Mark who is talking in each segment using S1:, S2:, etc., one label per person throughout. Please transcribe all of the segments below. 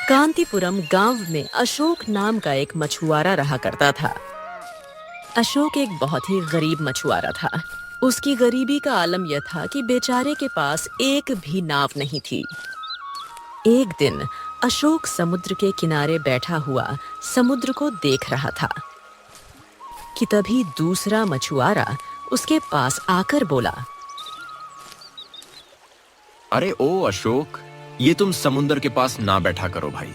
S1: कांतिपुरम गांव में अशोक नाम का एक मछुआरा रहा करता था। अशोक एक बहुत ही गरीब मछुआरा था। उसकी गरीबी का आलम यह था कि बेचारे के पास एक भी नाव नहीं थी। एक दिन अशोक समुद्र के किनारे बैठा हुआ समुद्र को देख रहा था कि तभी दूसरा मछुआरा उसके पास आकर बोला,
S2: अरे ओ अशोक, ये तुम समुद्र के पास ना बैठा करो भाई।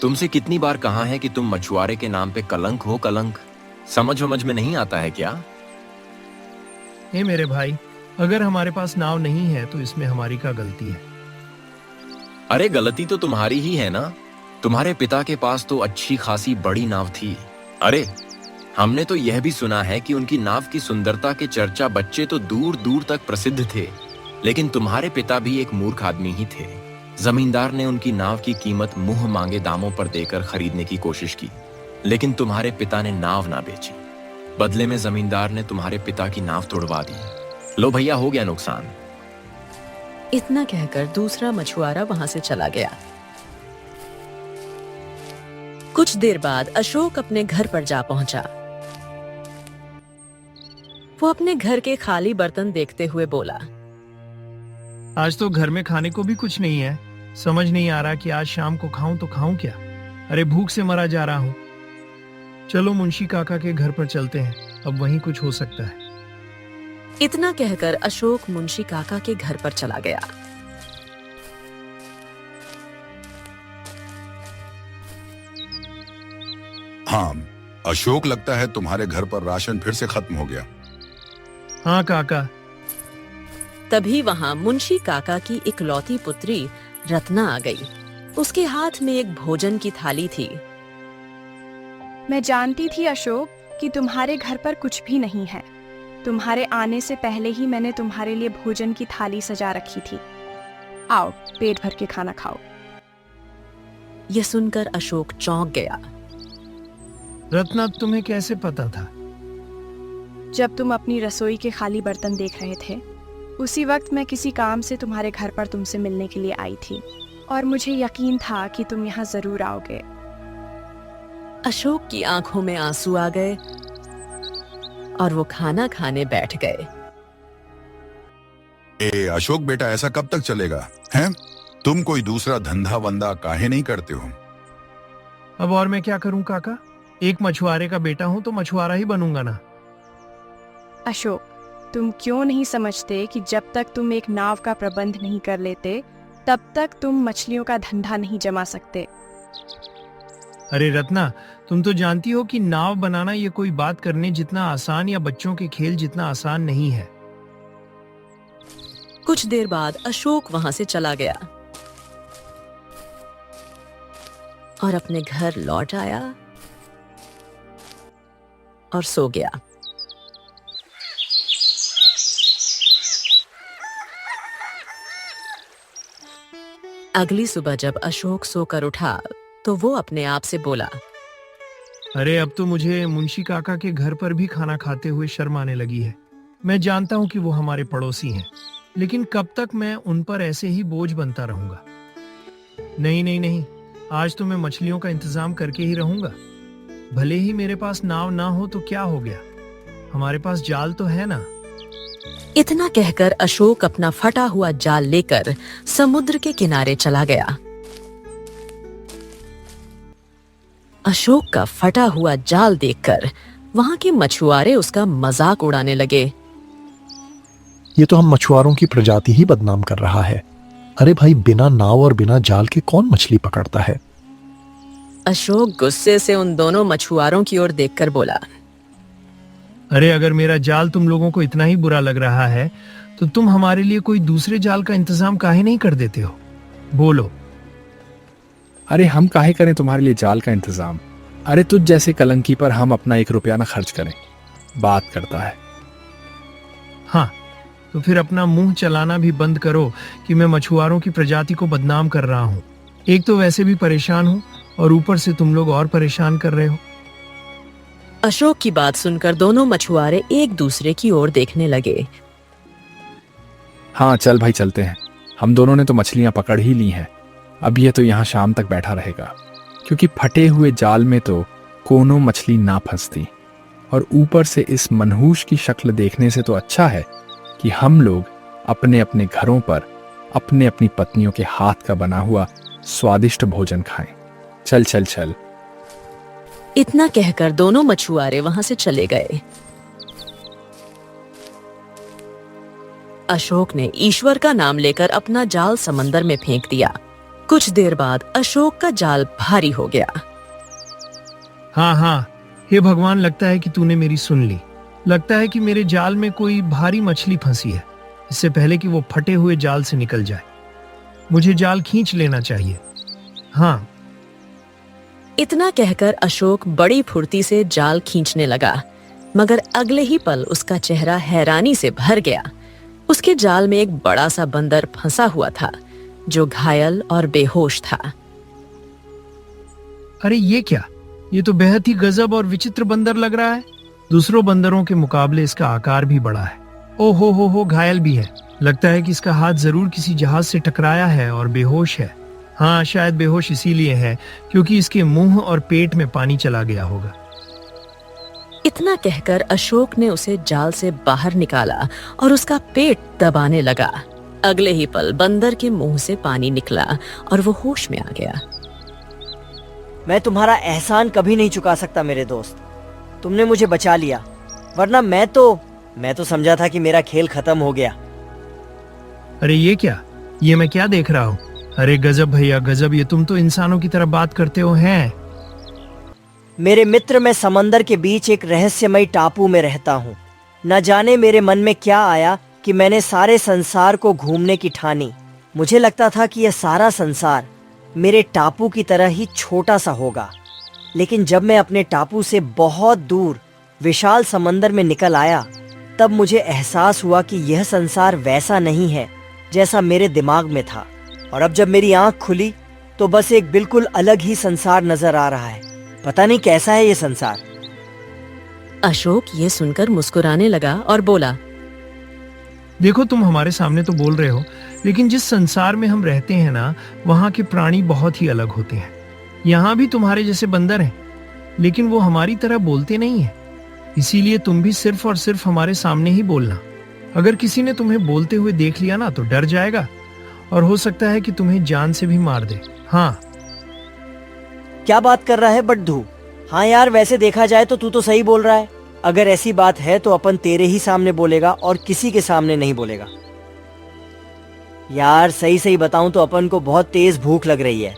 S2: तुमसे कितनी बार कहा है कि तुम मछुआरे के नाम पे कलंक हो, कलंक। समझ में नहीं आता है क्या?
S3: हे मेरे भाई, अगर हमारे पास नाव नहीं है तो इसमें हमारी क्या गलती है?
S2: अरे गलती तो तुम्हारी ही है ना। तुम्हारे पिता के पास तो अच्छी खासी बड़ी नाव थी। अरे हमने तो यह भी सुना है कि उनकी नाव की सुंदरता के चर्चा बच्चे तो दूर दूर तक प्रसिद्ध थे। लेकिन तुम्हारे पिता भी एक मूर्ख आदमी ही थे। जमींदार ने उनकी नाव की कीमत मुंह मांगे दामों पर देकर खरीदने की कोशिश की, लेकिन तुम्हारे पिता ने नाव ना बेची। बदले में जमींदार ने तुम्हारे पिता की नाव तोड़वा दी। लो भैया, हो गया नुकसान।
S1: इतना कहकर दूसरा मछुआरा वहां से चला गया। कुछ देर बाद अशोक अपने घर पर जा पहुंचा। वो अपने घर के खाली बर्तन देखते हुए बोला,
S3: आज तो घर में खाने को भी कुछ नहीं है। समझ नहीं आ रहा कि आज शाम को खाऊं तो खाऊं क्या। अरे भूख से मरा जा रहा हूं। चलो मुंशी काका के घर पर चलते हैं, अब वहीं कुछ हो सकता है।
S1: इतना कहकर अशोक मुंशी काका के घर पर चला गया।
S4: हाँ, अशोक, लगता है तुम्हारे घर पर राशन फिर से खत्म हो गया।
S3: हाँ काका।
S1: तभी वहां मुंशी काका की इकलौती पुत्री रत्ना आ गई। उसके हाथ में एक भोजन की थाली थी।
S5: मैं जानती थी अशोक कि तुम्हारे घर पर कुछ भी नहीं है। तुम्हारे आने से पहले ही मैंने तुम्हारे लिए भोजन की थाली सजा रखी थी। आओ, पेट भर के खाना खाओ।
S1: यह सुनकर अशोक चौंक गया।
S3: रत्ना, तुम्हें कैसे पता था?
S5: जब तुम अपनी रसोई के खाली बर्तन देख रहे थे, उसी वक्त मैं किसी काम से तुम्हारे घर पर तुमसे मिलने के लिए आई थी और मुझे यकीन था कि तुम यहाँ जरूर आओगे।
S1: अशोक की आंखों में आंसू आ गए और वो खाना खाने बैठ गए।
S4: ए अशोक बेटा, ऐसा कब तक चलेगा हैं? तुम कोई दूसरा धंधा वंदा काहे नहीं करते हो?
S3: अब और मैं क्या करूं काका? एक मछुआरे का बेटा हूं तो मछुआरा ही बनूंगा ना।
S5: अशोक, तुम क्यों नहीं समझते कि जब तक तुम एक नाव का प्रबंध नहीं कर लेते, तब तक तुम मछलियों का धंधा नहीं जमा सकते।
S3: अरे रत्ना, तुम तो जानती हो कि नाव बनाना ये कोई बात करने जितना आसान या बच्चों के खेल जितना आसान नहीं है।
S1: कुछ देर बाद अशोक वहां से चला गया और अपने घर लौट आया और सो गया। अगली सुबह जब अशोक सोकर उठा तो वो अपने आप से बोला,
S3: अरे अब तो मुझे मुंशी काका के घर पर भी खाना खाते हुए शर्म आने लगी है। मैं जानता हूँ कि वो हमारे पड़ोसी हैं, लेकिन कब तक मैं उन पर ऐसे ही बोझ बनता रहूंगा? नहीं नहीं नहीं, आज तो मैं मछलियों का इंतजाम करके ही रहूंगा। भले ही मेरे पास नाव ना हो तो क्या हो गया, हमारे पास जाल तो है ना।
S1: इतना कहकर अशोक अपना फटा हुआ जाल लेकर समुद्र के किनारे चला गया। अशोक का फटा हुआ जाल देखकर वहां के मछुआरे उसका मजाक उड़ाने लगे।
S6: ये तो हम मछुआरों की प्रजाति ही बदनाम कर रहा है। अरे भाई, बिना नाव और बिना जाल के कौन मछली पकड़ता है?
S1: अशोक गुस्से से उन दोनों मछुआरों की ओर देखकर बोला,
S3: अरे अगर मेरा जाल तुम लोगों को इतना ही बुरा लग रहा है तो तुम हमारे लिए कोई दूसरे जाल का इंतजाम काहे नहीं कर देते हो? बोलो।
S7: अरे हम काहे करें तुम्हारे लिए जाल का इंतजाम? अरे तुझ जैसे कलंकी पर हम अपना 1 रुपया ना खर्च करें। बात करता है।
S3: हाँ, तो फिर अपना मुंह चलाना भी बंद करो कि मैं मछुआरों की प्रजाति को बदनाम कर रहा हूँ। एक तो वैसे भी परेशान हूँ और ऊपर से तुम लोग और परेशान कर रहे हो।
S1: अशोक की बात सुनकर दोनों मछुआरे एक दूसरे की ओर देखने लगे।
S7: हाँ चल भाई, चलते हैं। हम दोनों ने तो मछलियां पकड़ ही ली हैं। अब ये तो यहाँ शाम तक बैठा रहेगा, क्योंकि फटे हुए जाल में तो कोनो मछली ना फंसती। और ऊपर से इस मनहूस की शक्ल देखने से तो अच्छा है कि हम लोग अपने अपने घरों पर अपने अपनी पत्नियों के हाथ का बना हुआ स्वादिष्ट भोजन खाएं। चल चल चल।
S1: इतना कहकर दोनों मछुआरे वहां से चले गए। अशोक ने ईश्वर का नाम लेकर अपना जाल समंदर में फेंक दिया। कुछ देर बाद अशोक का जाल भारी हो गया।
S3: हाँ हाँ, हे भगवान, लगता है कि तूने मेरी सुन ली। लगता है कि मेरे जाल में कोई भारी मछली फंसी है। इससे पहले कि वो फटे हुए जाल से निकल जाए, मुझे जाल खींच लेना चाहिए। हाँ।
S1: इतना कहकर अशोक बड़ी फुर्ती से जाल खींचने लगा, मगर अगले ही पल उसका चेहरा हैरानी से भर गया। उसके जाल में एक बड़ा सा बंदर फंसा हुआ था, जो घायल और बेहोश था।
S3: अरे ये क्या? ये तो बेहद ही गजब और विचित्र बंदर लग रहा है। दूसरों बंदरों के मुकाबले इसका आकार भी बड़ा है। ओ हो, घायल भी है। लगता है कि इसका हाथ जरूर किसी जहाज से टकराया है और बेहोश है। हाँ, शायद बेहोश इसीलिए है क्योंकि इसके मुंह और पेट में पानी चला गया होगा।
S1: इतना कहकर अशोक ने उसे जाल से बाहर निकाला और उसका पेट दबाने लगा। अगले ही पल बंदर के मुंह से पानी निकला और वो होश में आ गया।
S8: मैं तुम्हारा एहसान कभी नहीं चुका सकता मेरे दोस्त। तुमने मुझे बचा लिया, वरना मैं तो समझा था कि मेरा खेल खत्म हो गया।
S3: अरे ये क्या? ये मैं क्या देख रहा हूँ? अरे गजब भैया गजब, ये तुम तो इंसानों की तरह बात करते हो हैं।
S8: मेरे मित्र, मैं समंदर के बीच एक रहस्यमयी टापू में रहता हूँ। न जाने मेरे मन में क्या आया कि मैंने सारे संसार को घूमने की ठानी। मुझे लगता था कि यह सारा संसार मेरे टापू की तरह ही छोटा सा होगा, लेकिन जब मैं अपने टापू से बहुत दूर विशाल समंदर में निकल आया, तब मुझे एहसास हुआ कि यह संसार वैसा नहीं है जैसा मेरे दिमाग में था। और अब जब मेरी आंख खुली तो बस एक बिल्कुल अलग ही संसार नजर आ रहा है। पता नहीं कैसा है ये संसार।
S1: अशोक ये सुनकर मुस्कुराने लगा और बोला,
S3: देखो, तुम हमारे सामने तो बोल रहे हो, लेकिन जिस संसार में हम रहते हैं ना, वहाँ के प्राणी बहुत ही अलग होते हैं। यहाँ भी तुम्हारे जैसे बंदर हैं, लेकिन वो हमारी तरह बोलते नहीं हैं। इसीलिए तुम भी सिर्फ और सिर्फ हमारे सामने ही बोलना। अगर किसी ने तुम्हें बोलते हुए देख लिया ना, तो डर जाएगा और हो सकता है कि तुम्हें जान से भी मार दे। हाँ।
S8: क्या बात कर रहा है बड्ढू? हाँ यार, वैसे देखा जाए तो तू तो सही बोल रहा है। अगर ऐसी बात है तो अपन तेरे ही सामने बोलेगा और किसी के सामने नहीं बोलेगा। यार सही बताऊं तो अपन को बहुत तेज भूख लग रही है।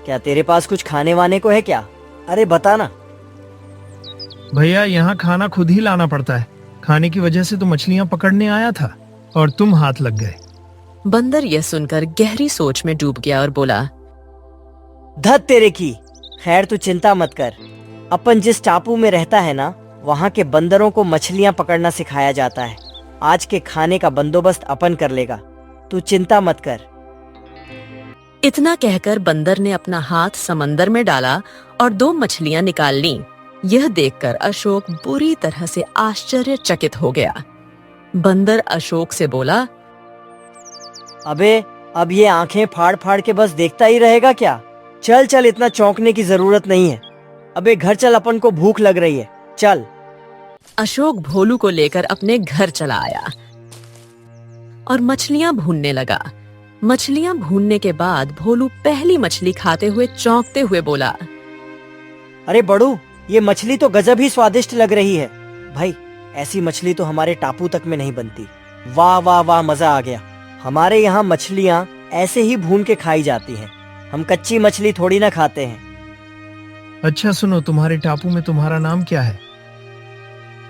S8: क्या तेरे पास कुछ खाने वाने को है क्या? अरे बता ना।
S3: भैया, यहाँ खाना खुद ही लाना पड़ता है। खाने की वजह से तो मछलियाँ पकड़ने आया था और तुम हाथ लग गए।
S1: बंदर यह सुनकर गहरी सोच में डूब गया और बोला,
S8: धत तेरे की। खैर तू चिंता मत कर। अपन जिस टापू में रहता है ना, वहाँ के बंदरों को मछलियाँ पकड़ना सिखाया जाता है। आज के खाने का बंदोबस्त अपन कर लेगा, तू चिंता मत कर।
S1: इतना कहकर बंदर ने अपना हाथ समंदर में डाला और 2 मछलियां निकाल लीं। यह देखकर अशोक बुरी तरह से आश्चर्यचकित हो गया। बंदर अशोक से बोला,
S8: अबे अब ये आंखें फाड़ फाड़ के बस देखता ही रहेगा क्या? चल चल, इतना चौंकने की जरूरत नहीं है। अबे घर चल, अपन को भूख लग रही है, चल।
S1: अशोक भोलू को लेकर अपने घर चला आया और मछलियां भूनने लगा। मछलियां भूनने के बाद भोलू पहली मछली खाते हुए चौंकते हुए बोला,
S8: अरे बड़ू, ये मछली तो गजब ही स्वादिष्ट लग रही है। भाई, ऐसी मछली तो हमारे टापू तक में नहीं बनती। वाह वाह वाह, मजा आ गया। हमारे यहाँ मछलियाँ ऐसे ही भून के खाई जाती हैं। हम कच्ची मछली थोड़ी ना खाते हैं।
S3: अच्छा सुनो, तुम्हारे टापू में तुम्हारा नाम क्या है?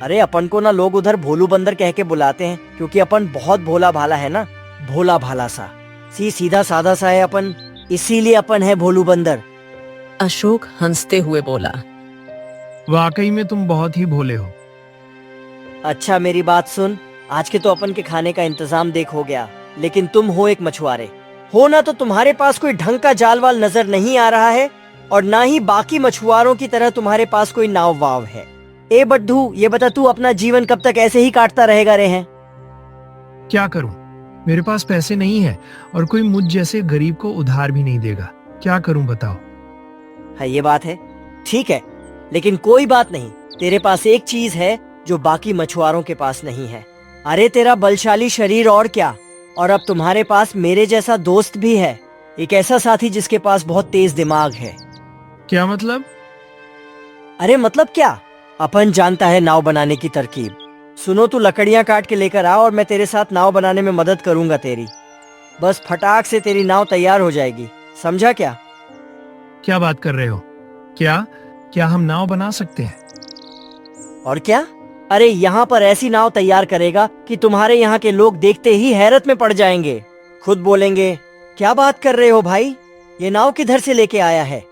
S8: अरे अपन को ना लोग उधर भोलू बंदर कह के बुलाते हैं, क्योंकि अपन बहुत भोला भाला है ना। भोला भाला सा, सीधा साधा सा है अपन, इसीलिए अपन है भोलू बंदर।
S1: अशोक हंसते हुए बोला,
S3: वाकई में तुम बहुत ही भोले हो।
S8: अच्छा मेरी बात सुन, आज के तो अपन के खाने का इंतजाम देख हो गया, लेकिन तुम हो एक मछुआरे हो ना, तो तुम्हारे पास कोई ढंग का जाल वाल नजर नहीं आ रहा है, और ना ही बाकी मछुआरों की तरह तुम्हारे पास कोई नाव वाव है। ए बड्ढू, ये बता, तू अपना जीवन कब तक ऐसे ही काटता रहेगा रे हैं?
S3: क्या करूं? मेरे पास पैसे नहीं है और कोई मुझ जैसे गरीब को उधार भी नहीं देगा। क्या करूं बताओ।
S8: है ये बात है, ठीक है, लेकिन कोई बात नहीं, तेरे पास एक चीज है जो बाकी मछुआरों के पास नहीं है। अरे तेरा बलशाली शरीर और क्या, और अब तुम्हारे पास मेरे जैसा दोस्त भी है, एक ऐसा साथी जिसके पास बहुत तेज दिमाग है।
S3: क्या मतलब?
S8: अरे मतलब क्या, अपन जानता है नाव बनाने की तरकीब। सुनो, तू लकड़ियां काट के लेकर आ और मैं तेरे साथ नाव बनाने में मदद करूंगा तेरी। बस फटाक से तेरी नाव तैयार हो जाएगी, समझा क्या?
S3: क्या बात कर रहे हो? क्या क्या हम नाव बना सकते हैं?
S8: और क्या, अरे यहाँ पर ऐसी नाव तैयार करेगा कि तुम्हारे यहाँ के लोग देखते ही हैरत में पड़ जाएंगे। खुद बोलेंगे, क्या बात कर रहे हो भाई, ये नाव किधर से लेके आया है?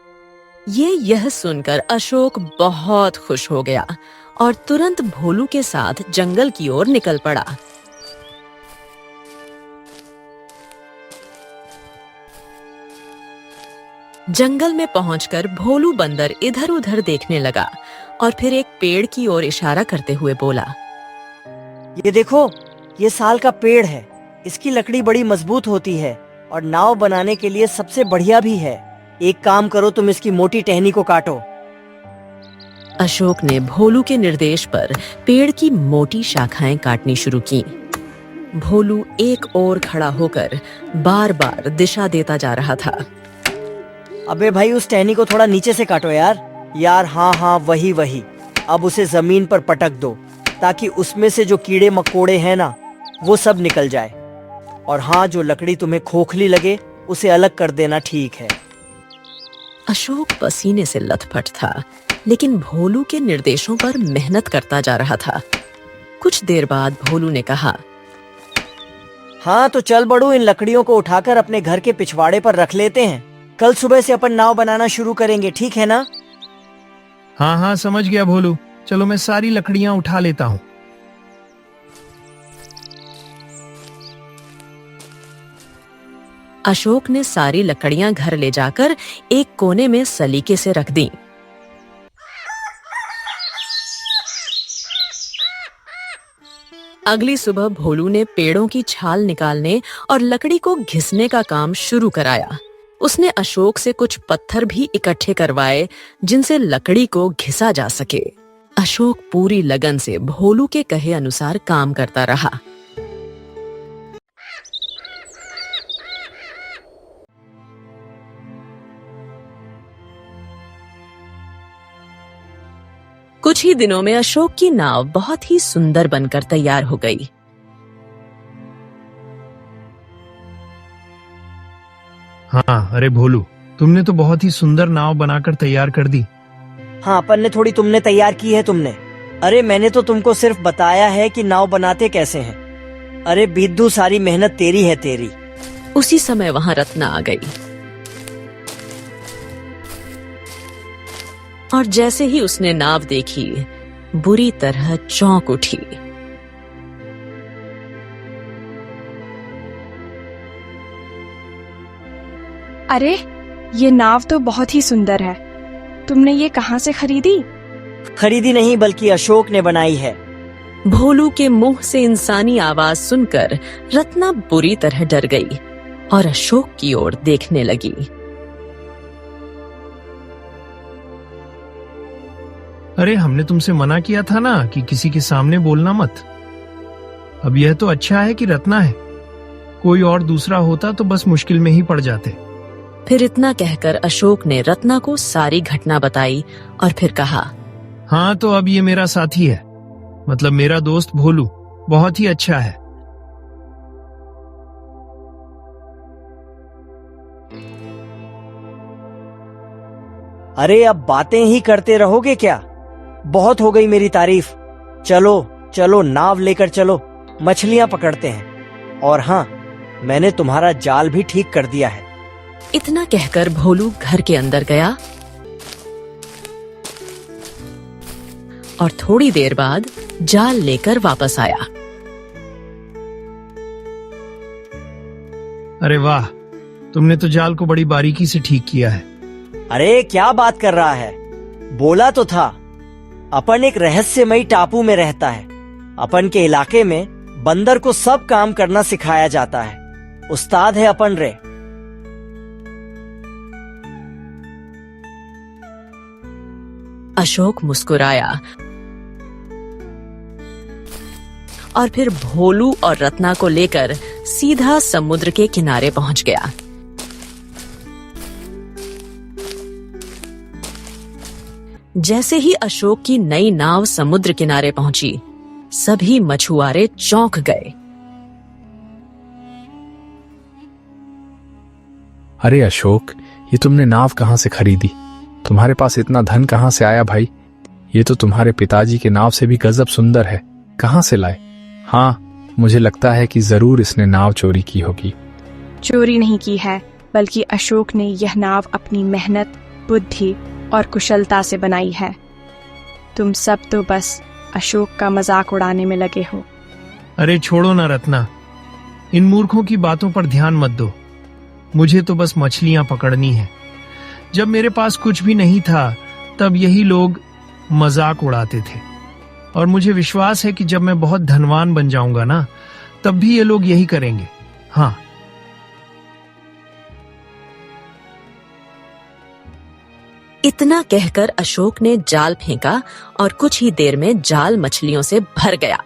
S1: यह सुनकर अशोक बहुत खुश हो गया और तुरंत भोलू के साथ जंगल की ओर निकल पड़ा। जंगल में पहुंचकर भोलू बंदर इधर उधर देखने लगा और फिर एक पेड़ की ओर इशारा करते हुए बोला,
S8: ये देखो, ये साल का पेड़ है, इसकी लकड़ी बड़ी मजबूत होती है और नाव बनाने के लिए सबसे बढ़िया भी है। एक काम करो, तुम इसकी मोटी टहनी को काटो।
S1: अशोक ने भोलू के निर्देश पर पेड़ की मोटी शाखाएं काटनी शुरू की। भोलू एक ओर खड़ा होकर बार बार दिशा देता जा रहा था।
S8: अबे भाई, उस टहनी को थोड़ा नीचे से काटो यार। हाँ हाँ, वही वही। अब उसे जमीन पर पटक दो ताकि उसमें से जो कीड़े मकोड़े हैं ना, वो सब निकल जाए। और हाँ, जो लकड़ी तुम्हें खोखली लगे उसे अलग कर देना, ठीक है?
S1: अशोक पसीने से लथपथ था, लेकिन भोलू के निर्देशों पर मेहनत करता जा रहा था। कुछ देर बाद भोलू ने कहा,
S8: हाँ तो चल बड़ू, इन लकड़ियों को उठाकर अपने घर के पिछवाड़े पर रख लेते हैं। कल सुबह से अपन नाव बनाना शुरू करेंगे, ठीक है ना?
S3: हाँ हाँ, समझ गया भोलू। चलो मैं सारी लकड़ियां उठा लेता हूँ।
S1: अशोक ने सारी लकड़ियां घर ले जाकर एक कोने में सलीके से रख दी। अगली सुबह भोलू ने पेड़ों की छाल निकालने और लकड़ी को घिसने का काम शुरू कराया। उसने अशोक से कुछ पत्थर भी इकट्ठे करवाए जिनसे लकड़ी को घिसा जा सके। अशोक पूरी लगन से भोलू के कहे अनुसार काम करता रहा। कुछ ही दिनों में अशोक की नाव बहुत ही सुंदर बनकर तैयार हो गई।
S3: हाँ, अरे भोलू, तुमने तो बहुत ही सुंदर नाव बनाकर तैयार कर दी।
S8: हाँ, अपन ने थोड़ी तुमने तैयार की है तुमने। अरे मैंने तो तुमको सिर्फ बताया है कि नाव बनाते कैसे हैं। अरे बिद्दू, सारी मेहनत तेरी है, तेरी।
S1: उसी समय वहां रत्ना आ गई और जैसे ही उसने नाव देखी, बुरी तरह चौंक उठी।
S5: अरे ये नाव तो बहुत ही सुंदर है, तुमने ये कहाँ से खरीदी?
S8: खरीदी नहीं, बल्कि अशोक ने बनाई है।
S1: भोलू के मुंह से इंसानी आवाज सुनकर रत्ना बुरी तरह डर गई और अशोक की ओर देखने लगी।
S3: अरे हमने तुमसे मना किया था ना कि किसी के सामने बोलना मत। अब यह तो अच्छा है कि रत्ना है, कोई और दूसरा होता तो बस मुश्किल में ही पड़ जाते।
S1: फिर इतना कहकर अशोक ने रत्ना को सारी घटना बताई और फिर कहा,
S3: हाँ तो अब ये मेरा साथी है, मतलब मेरा दोस्त भोलू, बहुत ही अच्छा है।
S8: अरे अब बातें ही करते रहोगे क्या? बहुत हो गई मेरी तारीफ। चलो चलो, नाव लेकर चलो, मछलियां पकड़ते हैं। और हाँ, मैंने तुम्हारा जाल भी ठीक कर दिया है।
S1: इतना कहकर भोलू घर के अंदर गया और थोड़ी देर बाद जाल लेकर वापस आया।
S3: अरे वाह, तुमने तो जाल को बड़ी बारीकी से ठीक किया है।
S8: अरे क्या बात कर रहा है, बोला तो था। अपन एक रहस्यमयी टापू में रहता है। अपन के इलाके में बंदर को सब काम करना सिखाया जाता है। उस्ताद है अपन रे।
S1: अशोक मुस्कुराया और फिर भोलू और रत्ना को लेकर सीधा समुद्र के किनारे पहुंच गया। जैसे ही अशोक की नई नाव समुद्र किनारे पहुंची, सभी मछुआरे चौंक गए।
S7: अरे अशोक, ये तुमने नाव कहाँ से खरीदी? तुम्हारे पास इतना धन कहाँ से आया भाई? ये तो तुम्हारे पिताजी के नाव से भी गजब सुंदर है। कहाँ से लाए? हाँ, मुझे लगता है कि जरूर इसने नाव चोरी की होगी।
S5: चोरी नहीं की है, बल्कि अशोक ने यह नाव अपनी मेहनत, बुद्धि और कुशलता से बनाई है। तुम सब तो बस अशोक का मजाक उड़ाने में लगे हो।
S3: अरे छोड़ो ना रत्ना, इन मूर्खों की बातों पर ध्यान मत दो। मुझे तो बस मछलियां पकड़नी है। जब मेरे पास कुछ भी नहीं था, तब यही लोग मजाक उड़ाते थे, और मुझे विश्वास है कि जब मैं बहुत धनवान बन जाऊंगा ना, तब भी ये लोग यही करेंगे। हाँ।
S1: इतना कहकर अशोक ने जाल फेंका और कुछ ही देर में जाल मछलियों से भर गया।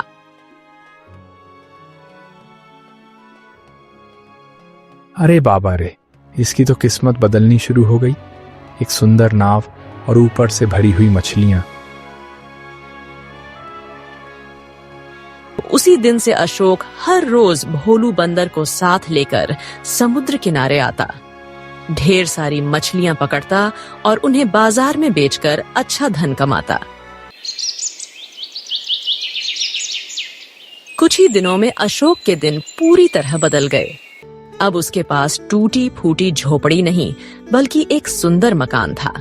S7: अरे बाबा रे, इसकी तो किस्मत बदलनी शुरू हो गई। एक सुंदर नाव और ऊपर से भरी हुई मछलियां।
S1: उसी दिन से अशोक हर रोज भोलू बंदर को साथ लेकर समुद्र किनारे आता, ढेर सारी मछलियां पकड़ता और उन्हें बाजार में बेचकर अच्छा धन कमाता। कुछ ही दिनों में अशोक के दिन पूरी तरह बदल गए। अब उसके पास टूटी फूटी झोपड़ी नहीं, बल्कि एक सुंदर मकान था।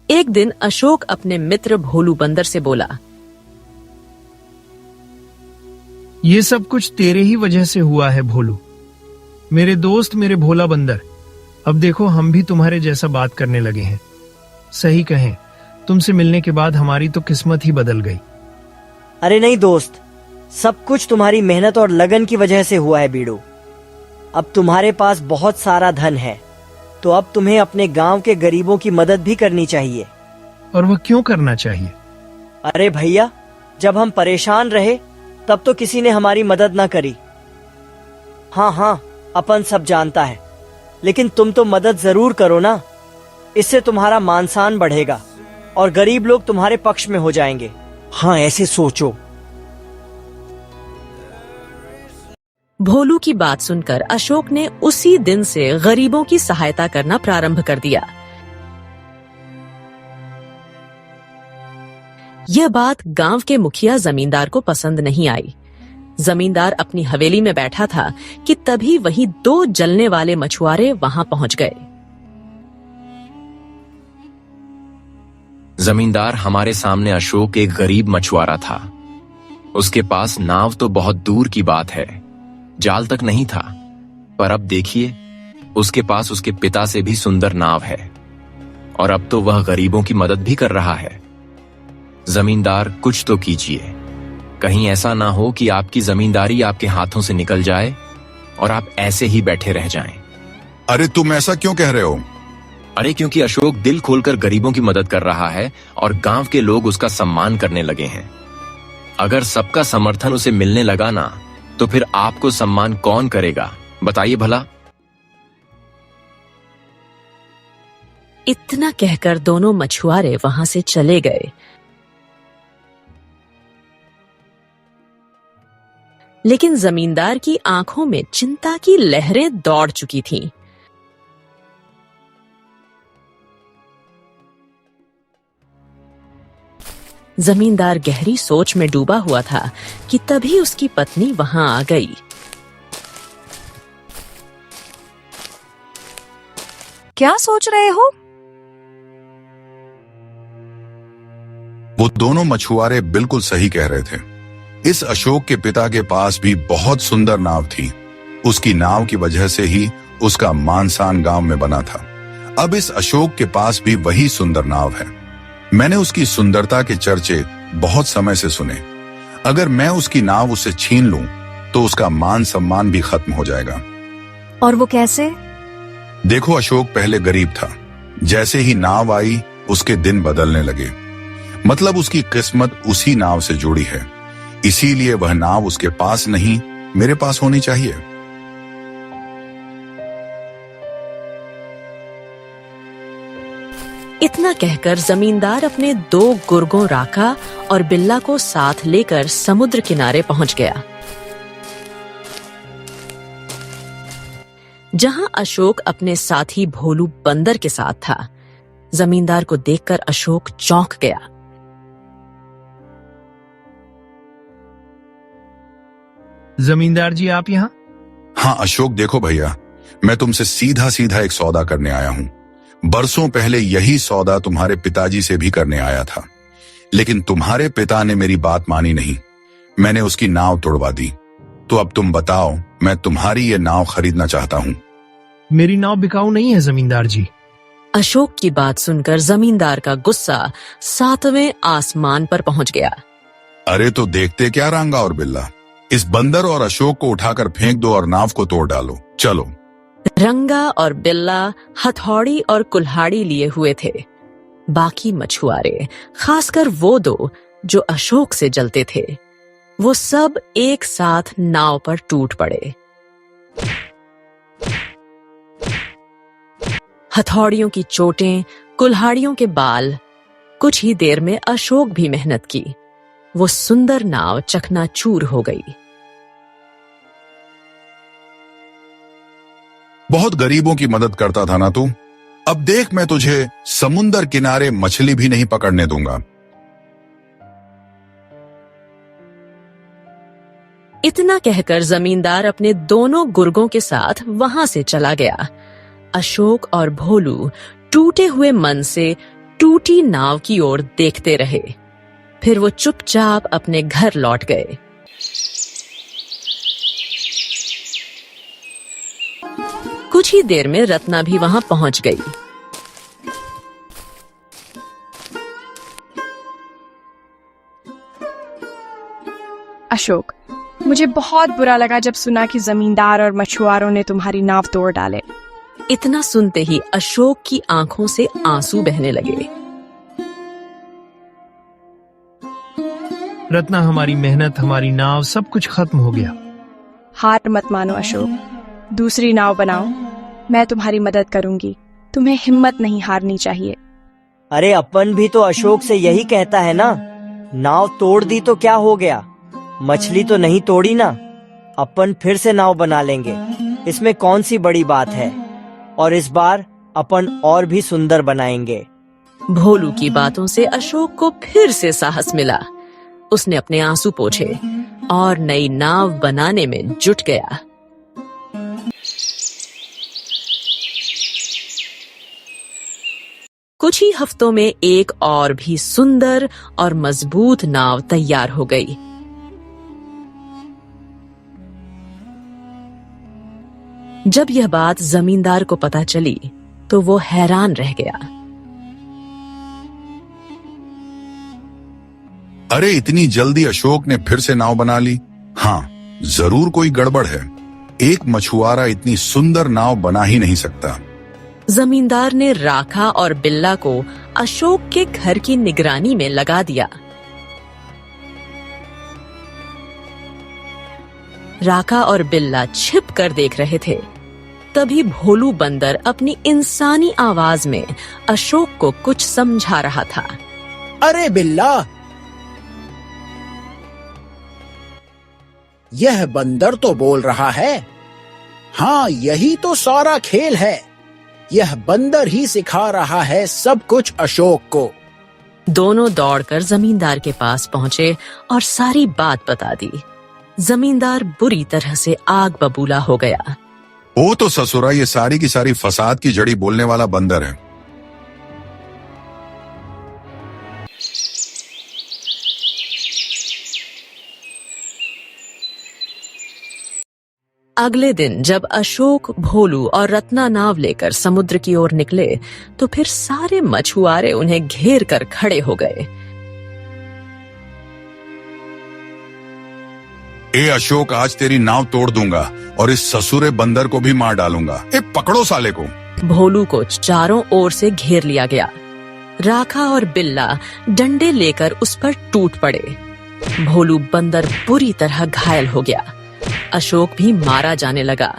S1: एक दिन अशोक अपने मित्र भोलू बंदर से बोला,
S3: ये सब कुछ तेरे ही वजह से हुआ है भोलू, मेरे दोस्त, मेरे भोला बंदर। अब देखो, हम भी तुम्हारे जैसा बात करने लगे हैं। सही कहें, तुमसे मिलने के बाद हमारी तो किस्मत ही बदल गई।
S8: अरे नहीं दोस्त, सब कुछ तुम्हारी मेहनत और लगन की वजह से हुआ है बीड़ू। अब तुम्हारे पास बहुत सारा धन है, तो अब तुम्हें अपने गांव के गरीबों की मदद भी करनी चाहिए।
S3: और वह क्यों करना चाहिए?
S8: अरे भैया, जब हम परेशान रहे तब तो किसी ने हमारी मदद ना करी। हाँ, अपन सब जानता है, लेकिन तुम तो मदद जरूर करो ना। इससे तुम्हारा मान सम्मान बढ़ेगा और गरीब लोग तुम्हारे पक्ष में हो जाएंगे। हाँ, ऐसे सोचो।
S1: भोलू की बात सुनकर अशोक ने उसी दिन से गरीबों की सहायता करना प्रारंभ कर दिया। यह बात गांव के मुखिया जमींदार को पसंद नहीं आई। जमींदार अपनी हवेली में बैठा था कि तभी वही दो जलने वाले मछुआरे वहां पहुंच गए।
S2: जमींदार, हमारे सामने अशोक एक गरीब मछुआरा था। उसके पास नाव तो बहुत दूर की बात है, जाल तक नहीं था, पर अब देखिए, उसके पास उसके पिता से भी सुंदर नाव है, और अब तो वह गरीबों की मदद भी कर रहा है। जमींदार, कुछ तो कीजिए। कहीं ऐसा ना हो कि आपकी जमींदारी आपके हाथों से निकल जाए और आप ऐसे ही बैठे रह जाएं।
S4: अरे तुम ऐसा क्यों कह रहे हो?
S2: अरे क्योंकि अशोक दिल खोलकर गरीबों की मदद कर रहा है और गांव के लोग उसका सम्मान करने लगे हैं। अगर सबका समर्थन उसे मिलने लगा ना, तो फिर आपको सम्मान कौन करेगा, बताइए भला।
S1: इतना कहकर दोनों मछुआरे वहां से चले गए। लेकिन जमींदार की आंखों में चिंता की लहरें दौड़ चुकी थीं। जमींदार गहरी सोच में डूबा हुआ था कि तभी उसकी पत्नी वहां आ गई।
S5: क्या सोच रहे हो?
S4: वो दोनों मछुआरे बिल्कुल सही कह रहे थे। इस अशोक के पिता के पास भी बहुत सुंदर नाव थी। उसकी नाव की वजह से ही उसका मान सम्मान गांव में बना था। अब इस अशोक के पास भी वही सुंदर नाव है। मैंने उसकी सुंदरता के चर्चे बहुत समय से सुने। अगर मैं उसकी नाव उससे छीन लूं तो उसका मान सम्मान भी खत्म हो जाएगा।
S9: और वो कैसे?
S4: देखो, अशोक पहले गरीब था। जैसे ही नाव आई उसके दिन बदलने लगे। मतलब उसकी किस्मत उसी नाव से जुड़ी है। इसीलिए वह नाव उसके पास नहीं, मेरे पास होनी चाहिए।
S1: इतना कहकर जमींदार अपने 2 गुर्गों राका और बिल्ला को साथ लेकर समुद्र किनारे पहुंच गया, जहां अशोक अपने साथी भोलू बंदर के साथ था। जमींदार को देखकर अशोक चौंक गया।
S3: जमींदार जी, आप यहाँ?
S4: हाँ अशोक, देखो भैया, मैं तुमसे सीधा सीधा एक सौदा करने आया हूँ। बरसों पहले यही सौदा तुम्हारे पिताजी से भी करने आया था, लेकिन तुम्हारे पिता ने मेरी बात मानी नहीं। मैंने उसकी नाव तोड़वा दी। तो अब तुम बताओ, मैं तुम्हारी ये नाव खरीदना चाहता हूँ।
S3: मेरी नाव बिकाऊ नहीं है जमींदार जी।
S1: अशोक की बात सुनकर जमींदार का गुस्सा 7वें आसमान पर पहुंच गया।
S4: अरे तो देखते क्या रांगा और बिल्ला, इस बंदर और अशोक को उठाकर फेंक दो और नाव को तोड़ डालो। चलो।
S1: रंगा और बिल्ला हथौड़ी और कुल्हाड़ी लिए हुए थे। बाकी मछुआरे, खासकर वो 2 जो अशोक से जलते थे, वो सब एक साथ नाव पर टूट पड़े। हथौड़ियों की चोटें, कुल्हाड़ियों के बाल। कुछ ही देर में अशोक भी मेहनत की। वो सुंदर नाव चकनाचूर हो गई।
S4: बहुत गरीबों की मदद करता था ना तू? अब देख, मैं तुझे समुंदर किनारे मछली भी नहीं पकड़ने दूंगा।
S1: इतना कहकर जमींदार अपने दोनों गुर्गों के साथ वहां से चला गया। अशोक और भोलू टूटे हुए मन से टूटी नाव की ओर देखते रहे। फिर वो चुपचाप अपने घर लौट गए। कुछ ही देर में रत्ना भी वहां पहुंच गई।
S5: अशोक, मुझे बहुत बुरा लगा जब सुना कि जमींदार और मछुआरों ने तुम्हारी नाव तोड़ डाले।
S1: इतना सुनते ही अशोक की आंखों से आंसू बहने लगे।
S3: रत्ना, हमारी मेहनत, हमारी नाव, सब कुछ खत्म हो गया।
S5: हार मत मानो अशोक, दूसरी नाव बनाओ। मैं तुम्हारी मदद करूंगी। तुम्हें हिम्मत नहीं हारनी चाहिए।
S8: अरे अपन भी तो अशोक से यही कहता है ना, नाव तोड़ दी तो क्या हो गया, मछली तो नहीं तोड़ी ना। अपन फिर से नाव बना लेंगे, इसमें कौन सी बड़ी बात है। और इस बार अपन और भी सुंदर बनाएंगे।
S1: भोलू की बातों से अशोक को फिर से साहस मिला। उसने अपने आंसू पोंछे और नई नाव बनाने में जुट गया। कुछ ही हफ्तों में एक और भी सुंदर और मजबूत नाव तैयार हो गई। जब यह बात जमींदार को पता चली तो वो हैरान रह गया।
S4: अरे इतनी जल्दी अशोक ने फिर से नाव बना ली? हाँ, जरूर कोई गड़बड़ है। एक मछुआरा इतनी सुंदर नाव बना ही नहीं सकता।
S1: जमींदार ने राखा और बिल्ला को अशोक के घर की निगरानी में लगा दिया। राका और बिल्ला छिप कर देख रहे थे। तभी भोलू बंदर अपनी इंसानी आवाज में अशोक को कुछ समझा रहा था।
S10: अरे बिल्ला, यह बंदर तो बोल रहा है। हाँ, यही तो सारा खेल है। यह बंदर ही सिखा रहा है सब कुछ अशोक को।
S1: दोनों दौड़कर जमींदार के पास पहुंचे और सारी बात बता दी। जमींदार बुरी तरह से आग बबूला हो गया।
S4: वो तो ससुरा ये सारी की सारी फसाद की जड़ी बोलने वाला बंदर है।
S1: अगले दिन जब अशोक, भोलू और रत्ना नाव लेकर समुद्र की ओर निकले तो फिर सारे मछुआरे उन्हें घेर कर खड़े हो गए।
S4: ए अशोक, आज तेरी नाव तोड़ दूंगा और इस ससुरे बंदर को भी मार डालूंगा। ए पकड़ो साले को।
S1: भोलू को चारों ओर से घेर लिया गया। राखा और बिल्ला डंडे लेकर उस पर टूट पड़े। भोलू बंदर बुरी तरह घायल हो गया। अशोक भी मारा जाने लगा।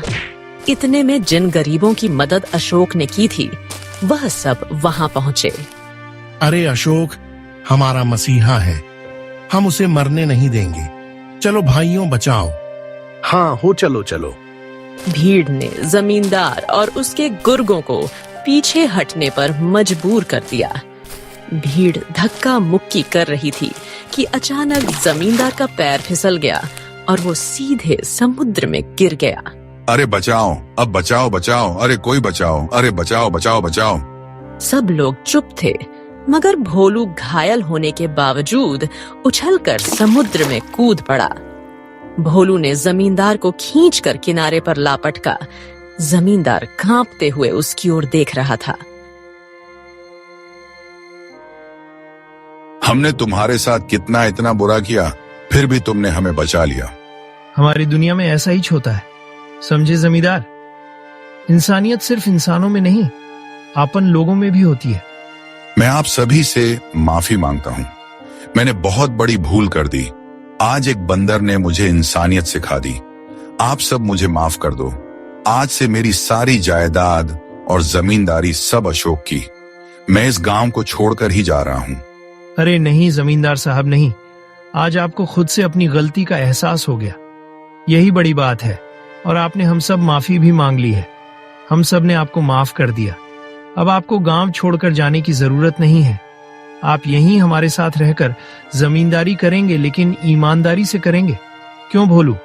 S1: इतने में जिन गरीबों की मदद अशोक ने की थी वह सब वहां पहुंचे।
S11: अरे अशोक हमारा मसीहा है, हम उसे मरने नहीं देंगे। चलो भाइयों बचाओ।
S6: हाँ हो, चलो चलो।
S1: भीड़ ने जमींदार और उसके गुर्गों को पीछे हटने पर मजबूर कर दिया। भीड़ धक्का मुक्की कर रही थी कि अचानक जमींदार का पैर फिसल गया और वो सीधे समुद्र में गिर गया।
S4: अरे बचाओ, अब बचाओ बचाओ, अरे कोई बचाओ, अरे बचाओ बचाओ बचाओ।
S1: सब लोग चुप थे, मगर भोलू घायल होने के बावजूद उछलकर समुद्र में कूद पड़ा। भोलू ने जमींदार को खींचकर किनारे पर ला पटका। जमींदार कांपते हुए उसकी ओर देख रहा था।
S4: हमने तुम्हारे साथ कितना इतना बुरा किया, फिर भी तुमने हमें बचा लिया।
S3: हमारी दुनिया में ऐसा ही होता है, समझे जमींदार। इंसानियत सिर्फ इंसानों में नहीं, आपन लोगों में भी होती है।
S4: मैं आप सभी से माफी मांगता हूँ। मैंने बहुत बड़ी भूल कर दी। आज एक बंदर ने मुझे इंसानियत सिखा दी। आप सब मुझे माफ कर दो। आज से मेरी सारी जायदाद और जमींदारी सब अशोक की। मैं इस गांव को छोड़कर ही जा रहा हूँ।
S3: अरे नहीं जमींदार साहब, नहीं। आज आपको खुद से अपनी गलती का एहसास हो गया, यही बड़ी बात है। और आपने हम सब माफी भी मांग ली है। हम सब ने आपको माफ कर दिया। अब आपको गांव छोड़कर जाने की जरूरत नहीं है। आप यहीं हमारे साथ रहकर जमींदारी करेंगे, लेकिन ईमानदारी से करेंगे। क्यों भोलू?